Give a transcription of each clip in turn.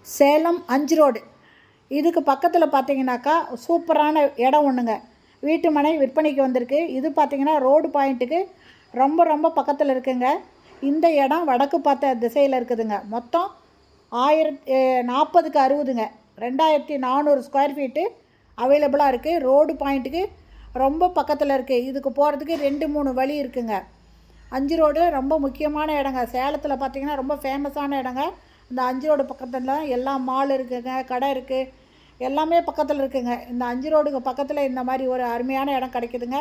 Salem 5 road. இதுக்கு பக்கத்தில் பார்த்தீங்கன்னாக்கா சூப்பரான இடம் ஒன்றுங்க. வீட்டு மனை விற்பனைக்கு வந்திருக்கு. இது பார்த்தீங்கன்னா ரோடு பாயிண்ட்டுக்கு ரொம்ப ரொம்ப பக்கத்தில் இருக்குங்க. இந்த இடம் வடக்கு பார்த்த திசையில் இருக்குதுங்க. மொத்தம் 40க்கு 60ங்க. 2400 ஸ்கொயர் ஃபீட்டு அவைலபிளாக இருக்குது. ரோடு பாயிண்ட்டுக்கு ரொம்ப பக்கத்தில் இருக்குது. இதுக்கு போகிறதுக்கு 2-3 வழி இருக்குங்க. 5 ரோடு ரொம்ப முக்கியமான இடங்க. சேலத்தில் பார்த்திங்கன்னா ரொம்ப ஃபேமஸான இடங்க. இந்த 5 ரோடு பக்கத்தில் எல்லா மால் இருக்குதுங்க, கடை இருக்குது, எல்லாமே பக்கத்தில் இருக்குதுங்க. இந்த 5 ரோடுக்கு பக்கத்தில் இந்த மாதிரி ஒரு அருமையான இடம் கிடைக்குதுங்க.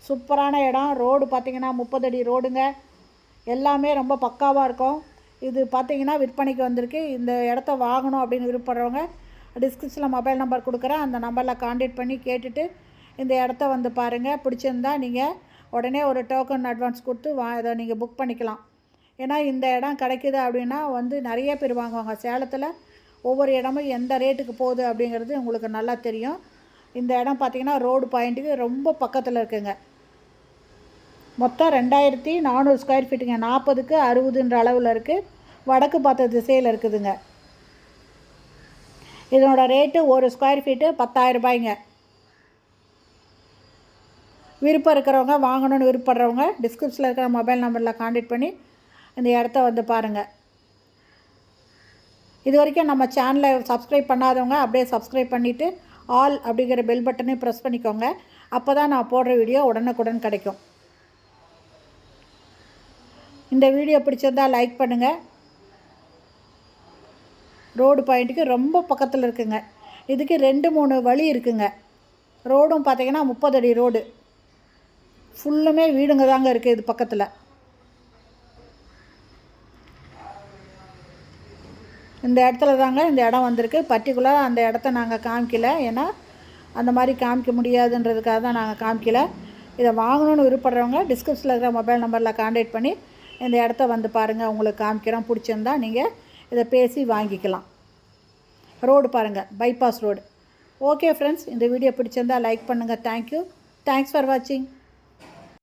சூப்பரான இடம். ரோடு பார்த்திங்கன்னா 30 அடி ரோடுங்க. எல்லாமே ரொம்ப பக்காவாக இருக்கும். இது பார்த்திங்கன்னா விற்பனைக்கு வந்திருக்கு. இந்த இடத்த வாங்கணும் அப்படின்னு விருப்பப்படுறவங்க டிஸ்கிரிப்ஷனில் மொபைல் நம்பர் கொடுக்குறேன். அந்த நம்பரில் கான்டாக்ட் பண்ணி கேட்டுட்டு இந்த இடத்த வந்து பாருங்கள். பிடிச்சிருந்தா நீங்கள் உடனே ஒரு டோக்கன் அட்வான்ஸ் கொடுத்து இதை நீங்கள் புக் பண்ணிக்கலாம். ஏன்னா இந்த இடம் கிடைக்கிது அப்படின்னா நிறைய பேர் வாங்குவாங்க. சேலத்தில் ஒவ்வொரு இடமும் எந்த ரேட்டுக்கு போகுது அப்படிங்கிறது உங்களுக்கு நல்லா தெரியும். இந்த இடம் பார்த்திங்கன்னா ரோடு பாயிண்ட்டுக்கு ரொம்ப பக்கத்தில் இருக்குங்க. மொத்தம் 2400 ஸ்கொயர் ஃபீட்டுங்க. 40க்கு 60ன்ற அளவில் இருக்குது. வடக்கு பார்த்த திசையில் இருக்குதுங்க. இதனோட ரேட்டு ஒரு ஸ்கொயர் ஃபீட்டு 10,000 ரூபாய்ங்க. விருப்பம் இருக்கிறவங்க வாங்கணும்னு விருப்பப்படுறவங்க டிஸ்கிரிப்ஷனில் இருக்கிற மொபைல் நம்பரில் கான்டாக்ட் பண்ணி இந்த இடத்த பாருங்கள். இது வரைக்கும் நம்ம சேனலை சப்ஸ்கிரைப் பண்ணாதவங்க அப்படியே சப்ஸ்கிரைப் பண்ணிவிட்டு ஆல் அப்படிங்கிற பெல் பட்டனையும் ப்ரெஸ் பண்ணிக்கோங்க. அப்போ தான் நான் போடுற வீடியோ உடனுக்குடன் கிடைக்கும். இந்த வீடியோ பிடிச்சிருந்தால் லைக் பண்ணுங்கள். ரோடு பாயிண்ட்டுக்கு ரொம்ப பக்கத்தில் இருக்குங்க. இதுக்கு 2-3 வழி இருக்குங்க. ரோடும் பார்த்திங்கன்னா 30 அடி ரோடு. ஃபுல்லுமே வீடுங்க தாங்க இருக்குது இது பக்கத்தில். இந்த இடத்துல தாங்க இந்த இடம் வந்திருக்கு. பர்டிகுலராக அந்த இடத்த நாங்கள் காமிக்கல. ஏன்னா அந்த மாதிரி காமிக்க முடியாதுன்றதுக்காக தான் நாங்கள் காமிக்கல. இதை வாங்கணும்னு விருப்பப்படுறவங்க டிஸ்கிரிப்ஷனில் இருக்கிற மொபைல் நம்பரில் கான்டாக்ட் பண்ணி இந்த இடத்த பாருங்கள். உங்களுக்கு காமிக்கிறோம். பிடிச்சிருந்தா நீங்கள் இதை பேசி வாங்கிக்கலாம். ரோடு பாருங்கள், பைபாஸ் ரோடு. ஓகே ஃப்ரெண்ட்ஸ், இந்த வீடியோ பிடிச்சிருந்தால் லைக் பண்ணுங்கள். தேங்க்யூ. தேங்க்ஸ் ஃபார் வாட்சிங்.